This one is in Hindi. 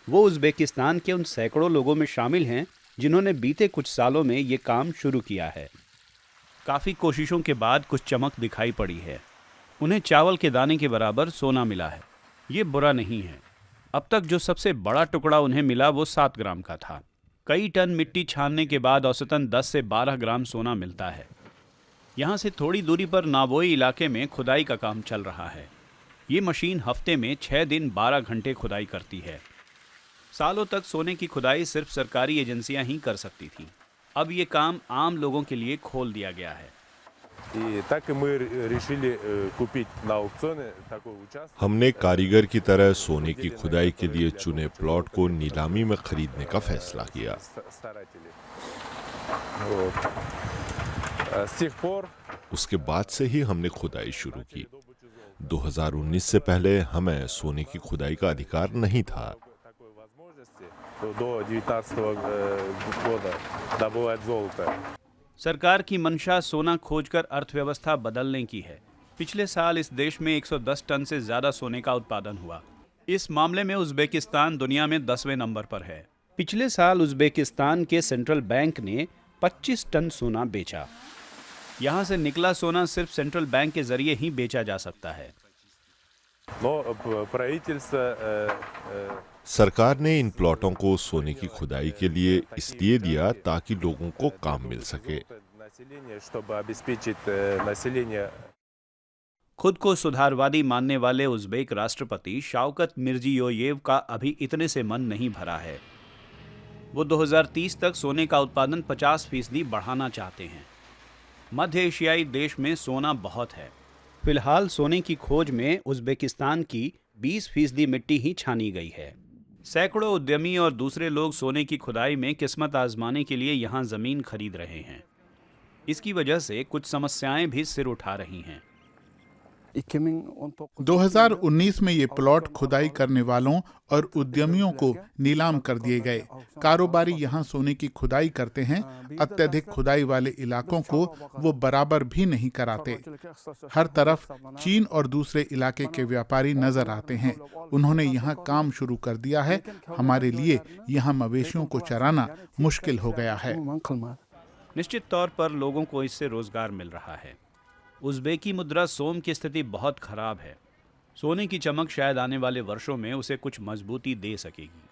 वो उज़्बेकिस्तान के उन सैकड़ों लोगों में शामिल हैं जिन्होंने बीते कुछ सालों में ये काम शुरू किया है। काफ़ी कोशिशों के बाद कुछ चमक दिखाई पड़ी है। उन्हें चावल के दाने के बराबर सोना मिला है। ये बुरा नहीं है। अब तक जो सबसे बड़ा टुकड़ा उन्हें मिला वो 7 ग्राम का था। कई टन मिट्टी छानने के बाद औसतन 10 से 12 ग्राम सोना मिलता है। यहाँ से थोड़ी दूरी पर नावोई इलाके में खुदाई का काम चल रहा है। ये मशीन हफ्ते में 6 दिन 12 घंटे खुदाई करती है। सालों तक सोने की खुदाई सिर्फ सरकारी एजेंसियां ही कर सकती थीं। अब ये काम आम लोगों के लिए खोल दिया गया है। हमने कारीगर की तरह सोने की खुदाई के लिए चुने प्लॉट को नीलामी में खरीदने का फैसला किया। उसके बाद से ही हमने खुदाई शुरू की। 2019 से पहले हमें सोने की खुदाई का अधिकार नहीं था। सरकार की मंशा सोना खोजकर अर्थव्यवस्था बदलने की है। पिछले साल इस देश में 110 टन से ज्यादा सोने का उत्पादन हुआ। इस मामले में उज़्बेकिस्तान दुनिया में 10वें नंबर पर है। पिछले साल उज़्बेकिस्तान के सेंट्रल बैंक ने 25 टन सोना बेचा। यहाँ से निकला सोना सिर्फ सेंट्रल बैंक के जरिए ही बेचा जा सकता है। सरकार ने इन प्लॉटों को सोने की खुदाई के लिए इसलिए दिया ताकि लोगों को काम मिल सके। खुद को सुधारवादी मानने वाले उज़्बेक राष्ट्रपति शौकत मिर्जियोयेव का अभी इतने से मन नहीं भरा है। वो 2030 तक सोने का उत्पादन 50% बढ़ाना चाहते हैं। मध्य एशियाई देश में सोना बहुत है। फिलहाल सोने की खोज में उज़्बेकिस्तान की 20% मिट्टी ही छानी गई है। सैकड़ों उद्यमी और दूसरे लोग सोने की खुदाई में किस्मत आजमाने के लिए यहाँ ज़मीन खरीद रहे हैं। इसकी वजह से कुछ समस्याएं भी सिर उठा रही हैं। 2019 में ये प्लॉट खुदाई करने वालों और उद्यमियों को नीलाम कर दिए गए। कारोबारी यहाँ सोने की खुदाई करते हैं। अत्यधिक खुदाई वाले इलाकों को वो बराबर भी नहीं कराते। हर तरफ चीन और दूसरे इलाके के व्यापारी नजर आते हैं। उन्होंने यहाँ काम शुरू कर दिया है। हमारे लिए यहाँ मवेशियों को चराना मुश्किल हो गया है। निश्चित तौर पर लोगों को इससे रोजगार मिल रहा है। उज़्बेकी मुद्रा सोम की स्थिति बहुत खराब है। सोने की चमक शायद आने वाले वर्षों में उसे कुछ मजबूती दे सकेगी।